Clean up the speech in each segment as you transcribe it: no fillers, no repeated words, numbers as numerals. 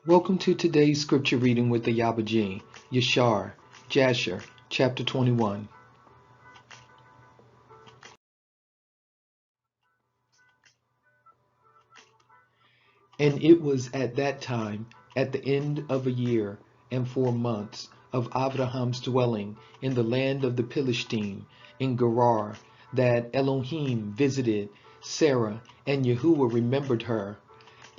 Welcome to today's scripture reading with the Ayaba, Yashar-Jasher Chapter 21. And it was at that time, at the end of a year and 4 months of Abraham's dwelling in the land of the Philistine, in Gerar, that Elohim visited Sarah, and Yahuwah remembered her.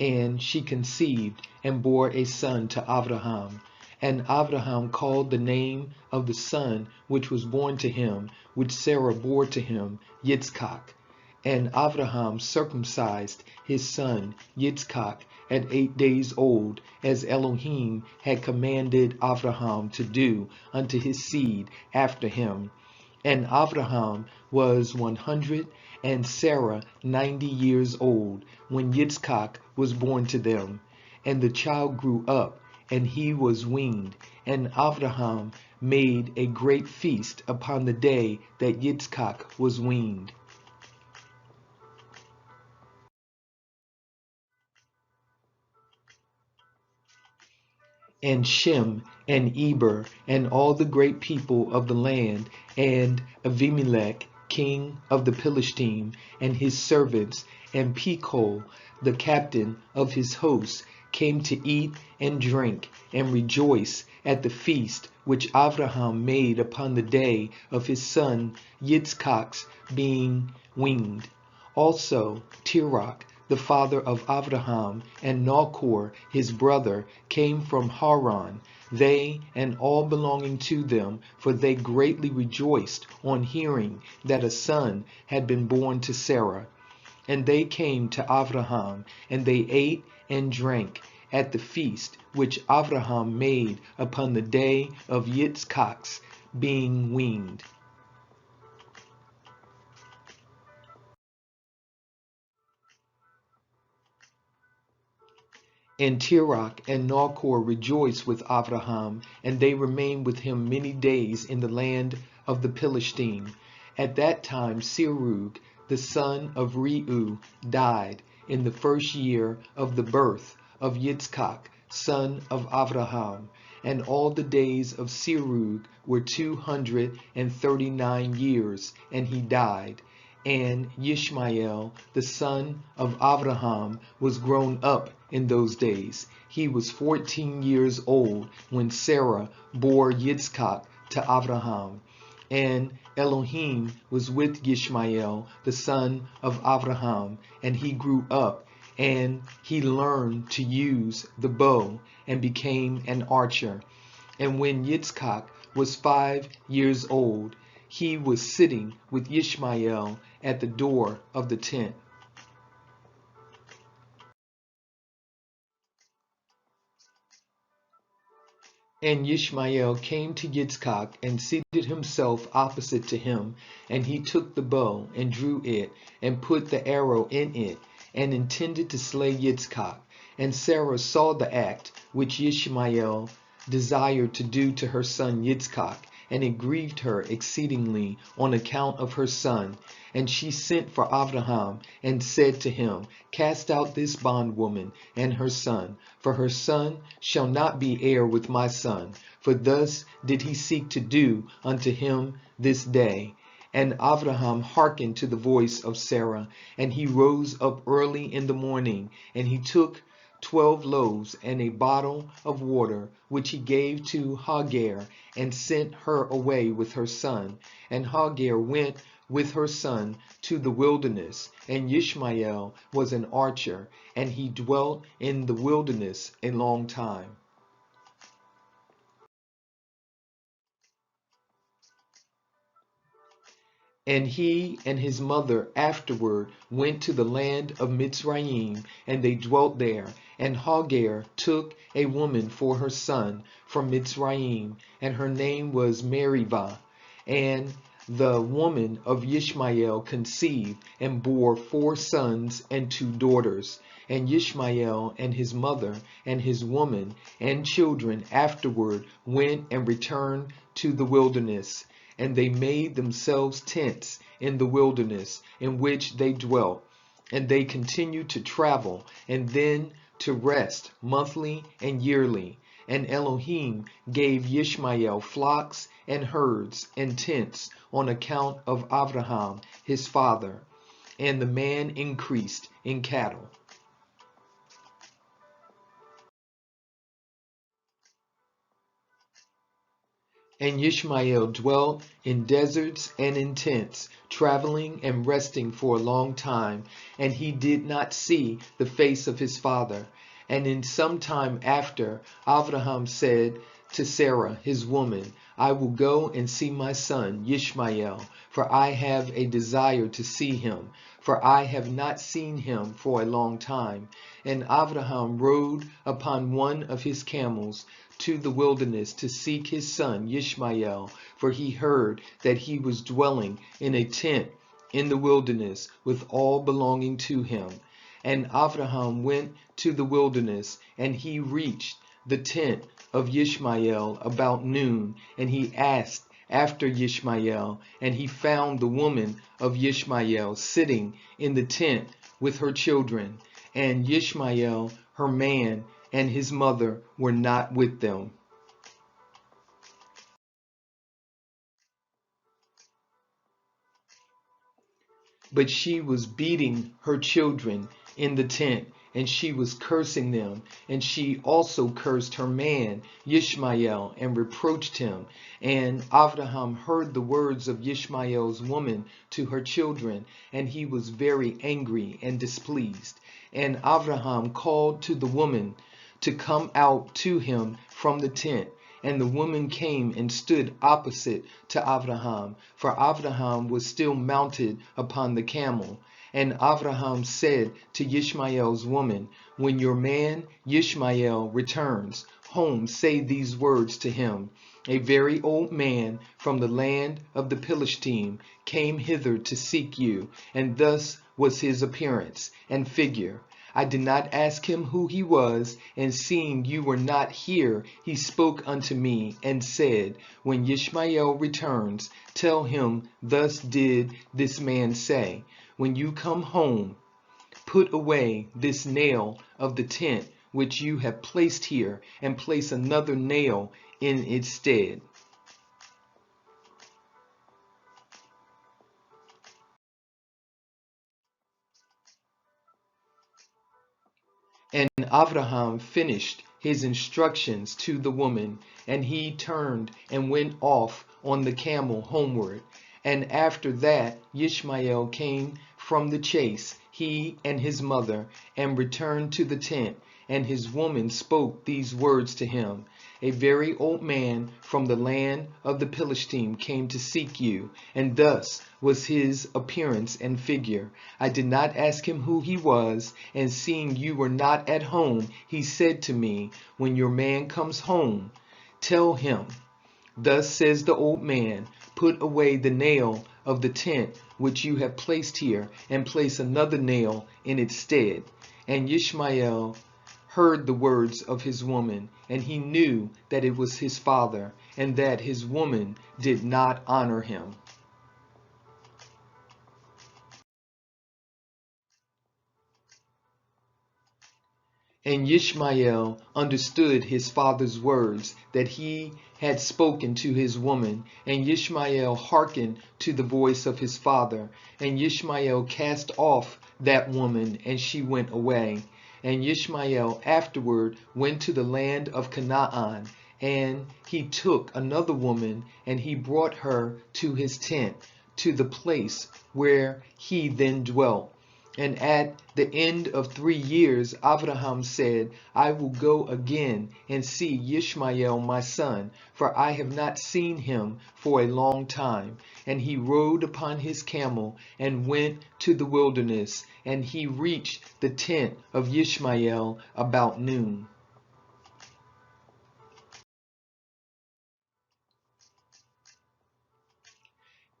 And she conceived and bore a son to Abraham. And Abraham called the name of the son which was born to him, which Sarah bore to him, Yitzchak. And Abraham circumcised his son Yitzchak at 8 days old, as Elohim had commanded Abraham to do unto his seed after him. And Abraham was 100, and Sarah 90 years old, when Yitzchak was born to them. And the child grew up, and he was weaned. And Abraham made a great feast upon the day that Yitzchak was weaned. And Shem and Eber and all the great people of the land, and Abimelech king of the Philistine, and his servants, and Pekol the captain of his hosts, came to eat and drink and rejoice at the feast which Abraham made upon the day of his son Yitzchak's being weaned. Also Tirach, the father of Abraham, and Nahor his brother, came from Haran, they and all belonging to them, for they greatly rejoiced on hearing that a son had been born to Sarah. And they came to Abraham, and they ate and drank at the feast which Abraham made upon the day of Yitzchak's being weaned. And Tirach and Nahor rejoiced with Abraham, and they remained with him many days in the land of the Philistine. At that time Serug, the son of Reu, died in the first year of the birth of Yitzchak, son of Abraham. And all the days of Serug were 239 years, and he died. And Ishmael, the son of Abraham, was grown up in those days. He was 14 years old when Sarah bore Yitzchak to Abraham. And Elohim was with Ishmael, the son of Abraham, and he grew up, and he learned to use the bow and became an archer. And when Yitzchak was 5 years old, he was sitting with Ishmael at the door of the tent. And Ishmael came to Yitzchak and seated himself opposite to him, and he took the bow and drew it and put the arrow in it and intended to slay Yitzchak. And Sarah saw the act which Ishmael desired to do to her son Yitzchak, and it grieved her exceedingly on account of her son. And she sent for Abraham and said to him, Cast out this bondwoman and her son, for her son shall not be heir with my son. For thus did he seek to do unto him this day. And Abraham hearkened to the voice of Sarah, and he rose up early in the morning, and he took 12 loaves and a bottle of water, which he gave to Hagar, and sent her away with her son. And Hagar went with her son to the wilderness, and Ishmael was an archer, and he dwelt in the wilderness a long time. And he and his mother afterward went to the land of Mitzrayim, and they dwelt there. And Hagar took a woman for her son from Mitzrayim, and her name was Meribah. And the woman of Ishmael conceived and bore 4 sons and 2 daughters. And Ishmael and his mother and his woman and children afterward went and returned to the wilderness. And they made themselves tents in the wilderness in which they dwelt. And they continued to travel. And then to rest monthly and yearly. And Elohim gave Yishmael flocks and herds and tents on account of Abraham his father, and the man increased in cattle. And Yishmael dwelt in deserts and in tents, traveling and resting for a long time, and he did not see the face of his father. And in some time after, Abraham said to Sarah his woman, I will go and see my son Yishmael, for I have a desire to see him, for I have not seen him for a long time. And Abraham rode upon one of his camels to the wilderness to seek his son Yishmael, for he heard that he was dwelling in a tent in the wilderness with all belonging to him. And Abraham went to the wilderness, and he reached the tent of Yishmael about noon, and he asked after Yishmael, and he found the woman of Yishmael sitting in the tent with her children, and Yishmael, her man, and his mother were not with them. But she was beating her children in the tent, and she was cursing them, and she also cursed her man Yishmael and reproached him. And Abraham heard the words of Yishmael's woman to her children, and he was very angry and displeased. And Abraham called to the woman to come out to him from the tent. And the woman came and stood opposite to Abraham, for Abraham was still mounted upon the camel. And Abraham said to Yishmael's woman, when your man Yishmael returns home, say these words to him. A very old man from the land of the Philistine came hither to seek you, and thus was his appearance and figure. I did not ask him who he was, and seeing you were not here, he spoke unto me and said, when Yishmael returns, tell him, thus did this man say, when you come home, put away this nail of the tent which you have placed here, and place another nail in its stead. And Abraham finished his instructions to the woman, and he turned and went off on the camel homeward. And after that Yishmael came from the chase, he and his mother, and returned to the tent. And his woman spoke these words to him. A very old man from the land of the Philistine came to seek you, and thus was his appearance and figure. I did not ask him who he was, and seeing you were not at home, he said to me, when your man comes home, tell him, thus says the old man, put away the nail of the tent which you have placed here, and place another nail in its stead. And Yishmael heard the words of his woman, and he knew that it was his father, and that his woman did not honor him. And Yishmael understood his father's words that he had spoken to his woman, and Yishmael hearkened to the voice of his father. And Yishmael cast off that woman, and she went away. And Yishmael afterward went to the land of Canaan, and he took another woman, and he brought her to his tent, to the place where he then dwelt. And at the end of 3 years, Abraham said, I will go again and see Yishmael my son, for I have not seen him for a long time. And he rode upon his camel and went to the wilderness, and he reached the tent of Yishmael about noon.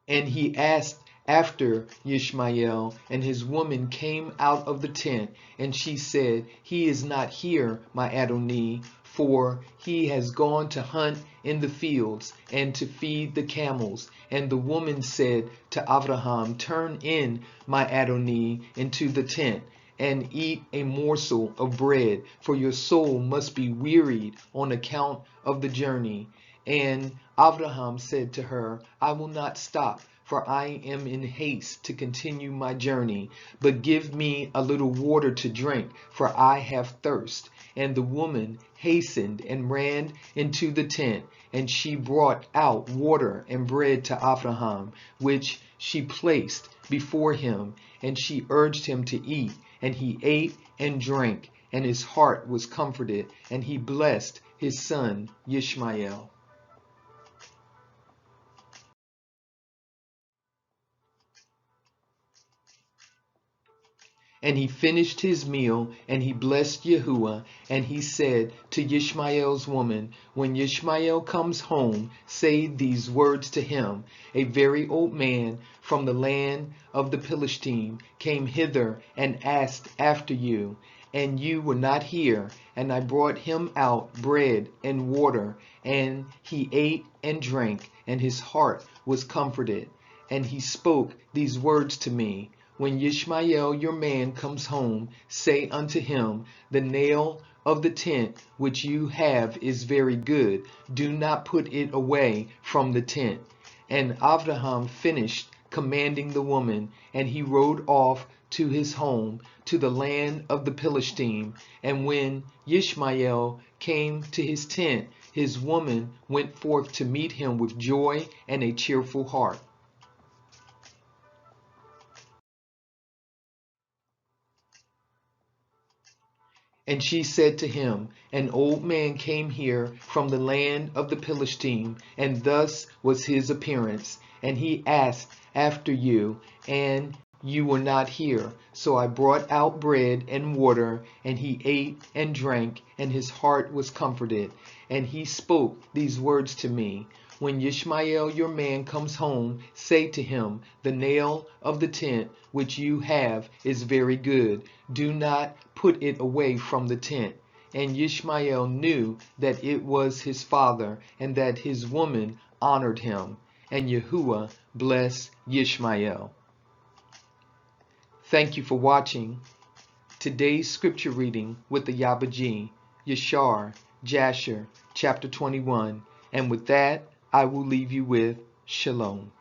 And he asked after Yishmael, and his woman came out of the tent, and she said, he is not here, my Adonai, for he has gone to hunt in the fields and to feed the camels. And the woman said to Abraham, turn in, my Adonai, into the tent. and eat a morsel of bread, for your soul must be wearied on account of the journey. And Abraham said to her, I will not stop, for I am in haste to continue my journey, but give me a little water to drink, for I have thirst. And the woman hastened and ran into the tent, and she brought out water and bread to Abraham, which she placed before him, and she urged him to eat. And he ate and drank, and his heart was comforted, and he blessed his son Ishmael. And he finished his meal, and he blessed Yahuwah, and he said to Ishmael's woman, when Ishmael comes home, say these words to him, a very old man from the land of the Philistine came hither and asked after you, and you were not here, and I brought him out bread and water, and he ate and drank, and his heart was comforted. And he spoke these words to me, when Ishmael your man comes home, say unto him, the nail of the tent which you have is very good. Do not put it away from the tent. And Abraham finished commanding the woman, and he rode off to his home, to the land of the Philistine. And when Ishmael came to his tent, his woman went forth to meet him with joy and a cheerful heart. And she said to him, an old man came here from the land of the Philistine, and thus was his appearance. And he asked after you, and you were not here. So I brought out bread and water, and he ate and drank, and his heart was comforted. And he spoke these words to me, when Ishmael your man comes home, say to him, the nail of the tent which you have is very good. Do not put it away from the tent. And Ishmael knew that it was his father, and that his woman honored him. And Yahuwah blessed Ishmael. Thank you for watching today's scripture reading with the Ayaba, Yashar-Jasher Chapter 21. And with that, I will leave you with Shalom.